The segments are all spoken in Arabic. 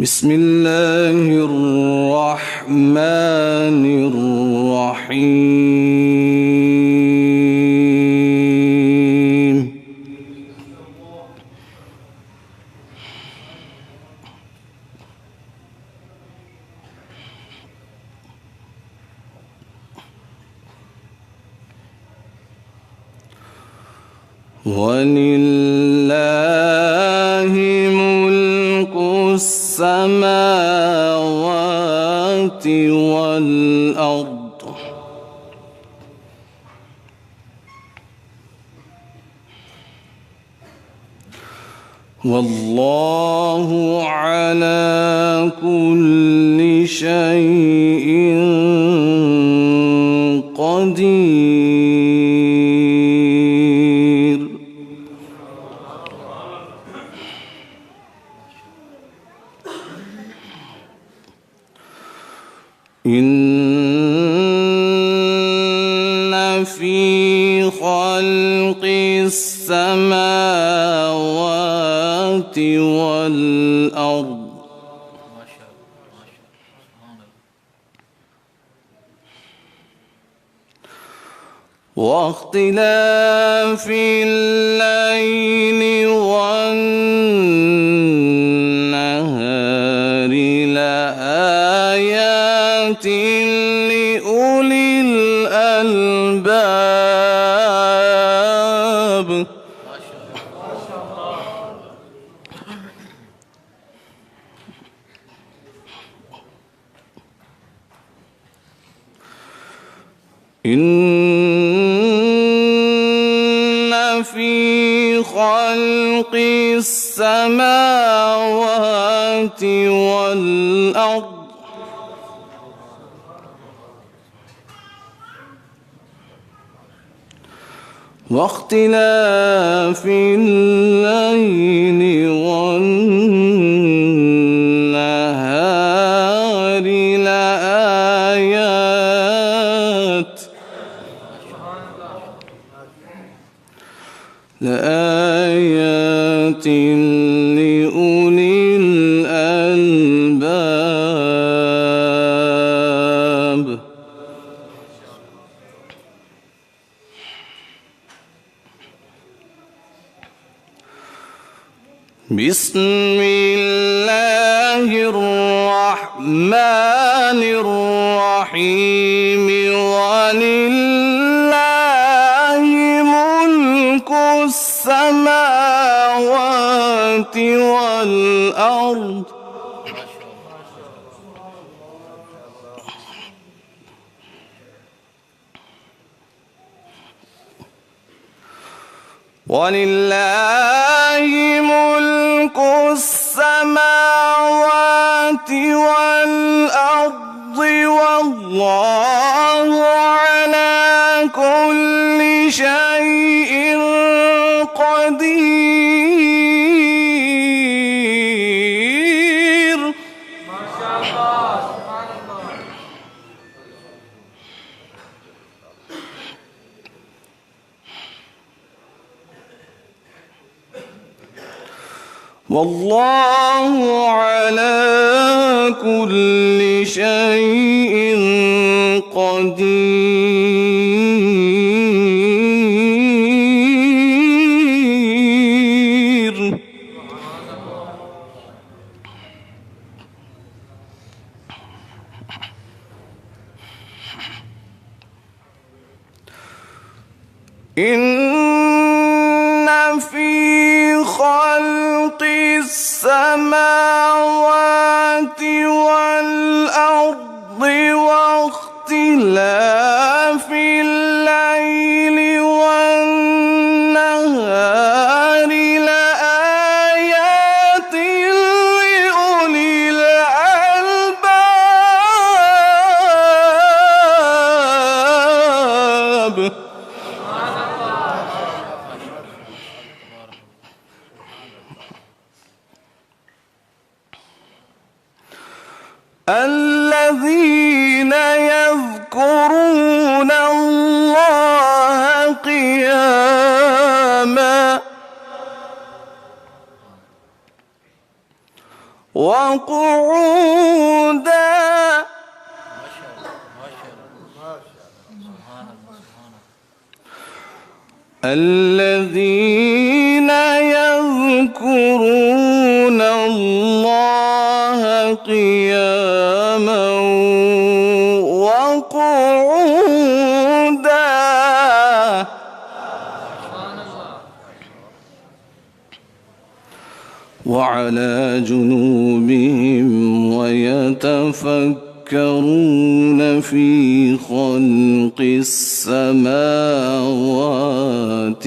بسم الله الرحمن الرحيم. ولله ملك السماوات والأرض والله على كل شيء قدير. إن في خلق السماوات والأرض واختلاف الليل والنهار لآيات لأولي الألباب. إن في خلق السماوات والأرض واختلاف الليل والنهار لآيات لأولي الألباب. بسم الله الرحمن الرحيم. ولله ملك السماوات والأرض ولله ملك السماوات والأرض والله على كل شيء قدير. ما شاء الله. سبحان الله. والله على كل شيء قدير. إن في خلق السماوات والأرض واختلاف الليل والنهار لآيات لأولي الألباب. الذين يذكرون الله قياما وقعودا الذين يذكرون الله قياما وقعودا وعلى جنوبهم ويتفكرون في خلق السماوات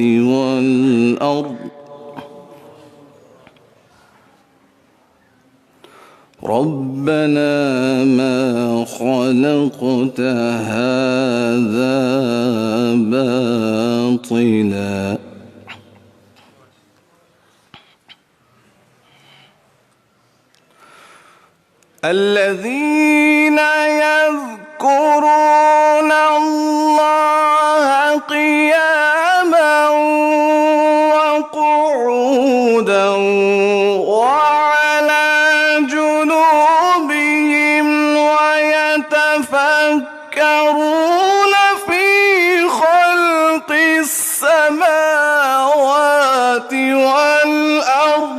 والأرض ربنا ما خلقت هذا باطلا الذين يذكرون الله قياما وقعودا وعلى جنوبهم ويتفكرون في خلق السماوات والأرض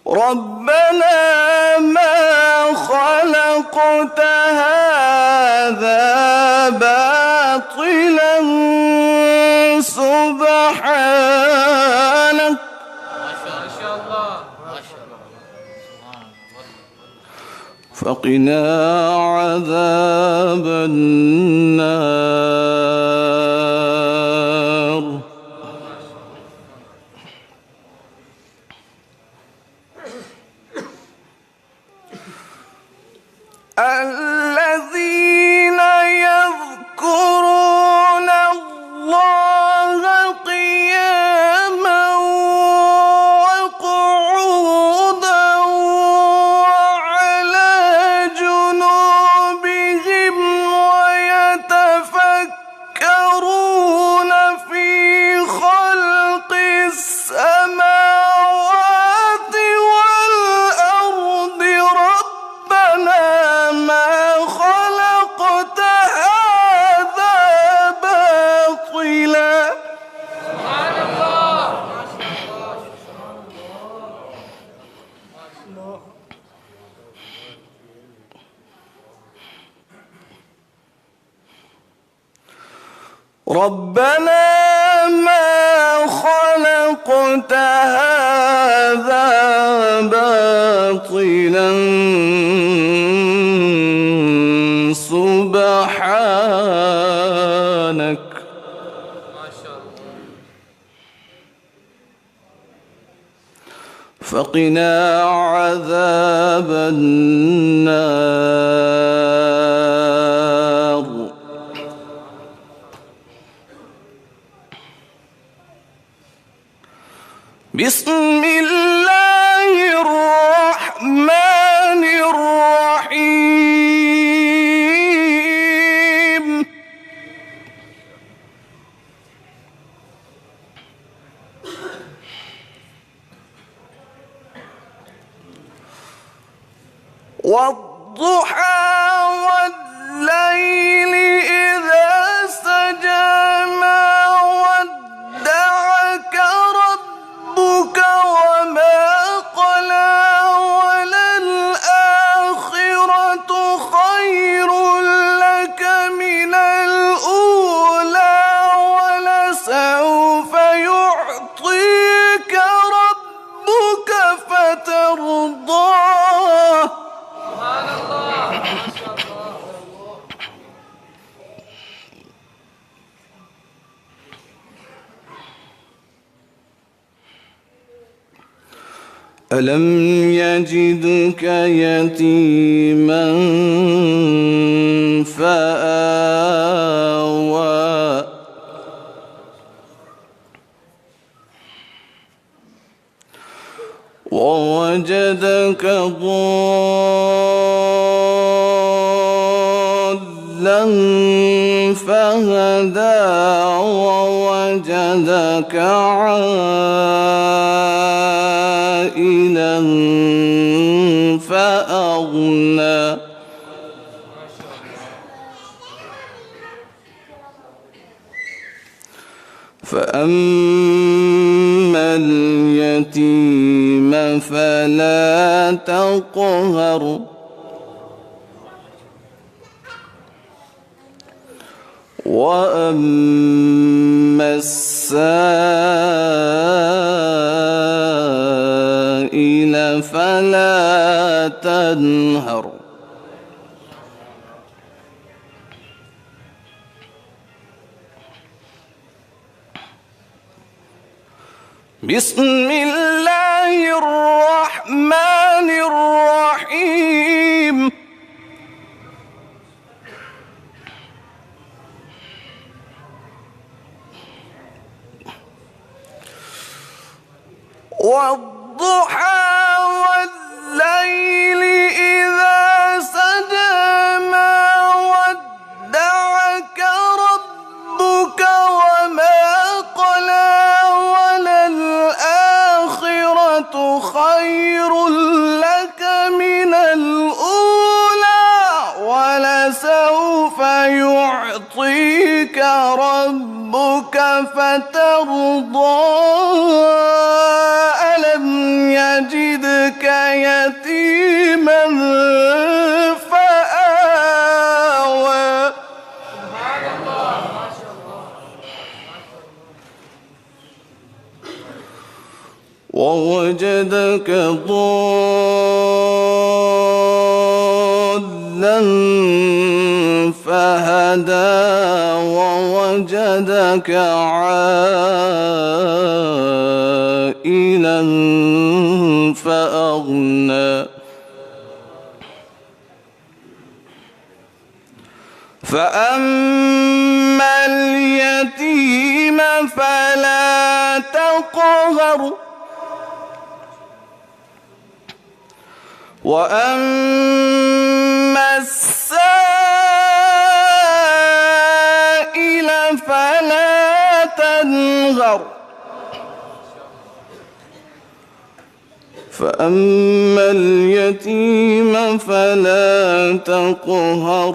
ربنا ما خلقت هذا باطلا سبحانك فقنا عذاب النار الذين يذكرون الله قياما وقعودا وعلى جنوبهم ويتفكرون في خلق السماوات والأرض ربنا ما خلقت هذا باطلا ربنا ما خلقت هذا باطلا سبحانك فقنا عذاب النار بسم الله الرحمن الرحيم والضحى والليل إذا سجى ما ودعك ربك وما قلى وللآخرة خير لك من الأولى ولسوف يعطيك ربك فترضى ألم يجدك يتيما فآوى ووجدك ضالا فهدى ووجدك عائلا فأغنى فأما اليتيم فلا تقهر وأما السائل فلا تنهر بسم الله الرحمن الرحيم والضحى والليل إذا سجى ما ودعك ربك وما قلى وللآخرة خير لك من الأولى ولسوف يعطيك ربك فترضى ألم يجدك يتيما فآوى ووجدك ضالا فهدى ووجدك عائلا فأغنى فأما اليتيم فلا تقهر وأما السائل فلا تنهر فأما اليتيم فلا تقهر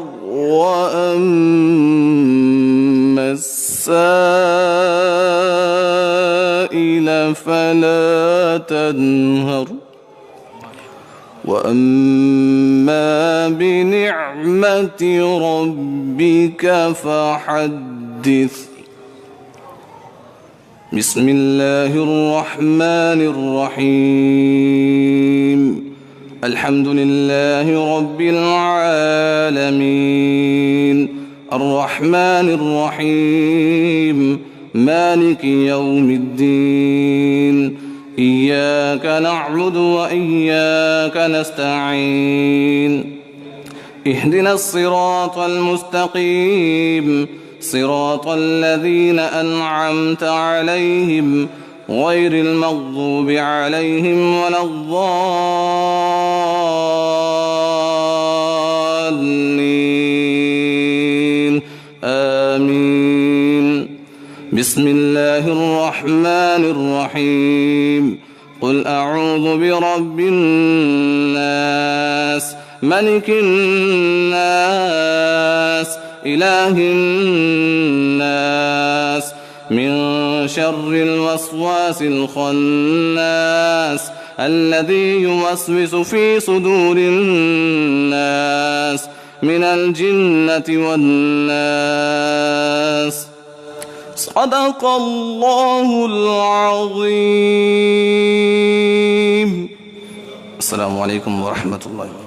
وأما السائل فلا تنهر وأما بنعمة ربك فحدث بسم الله الرحمن الرحيم الحمد لله رب العالمين الرحمن الرحيم مالك يوم الدين إياك نعبد وإياك نستعين اهدنا الصراط المستقيم صراط الذين أنعمت عليهم غير المغضوب عليهم ولا الضالين آمين بسم الله الرحمن الرحيم قل أعوذ برب الناس ملك الناس إله الناس من شر الوسواس الخناس الذي يوسوس في صدور الناس من الجنة والناس صدق الله العظيم. السلام عليكم ورحمة الله وبركاته.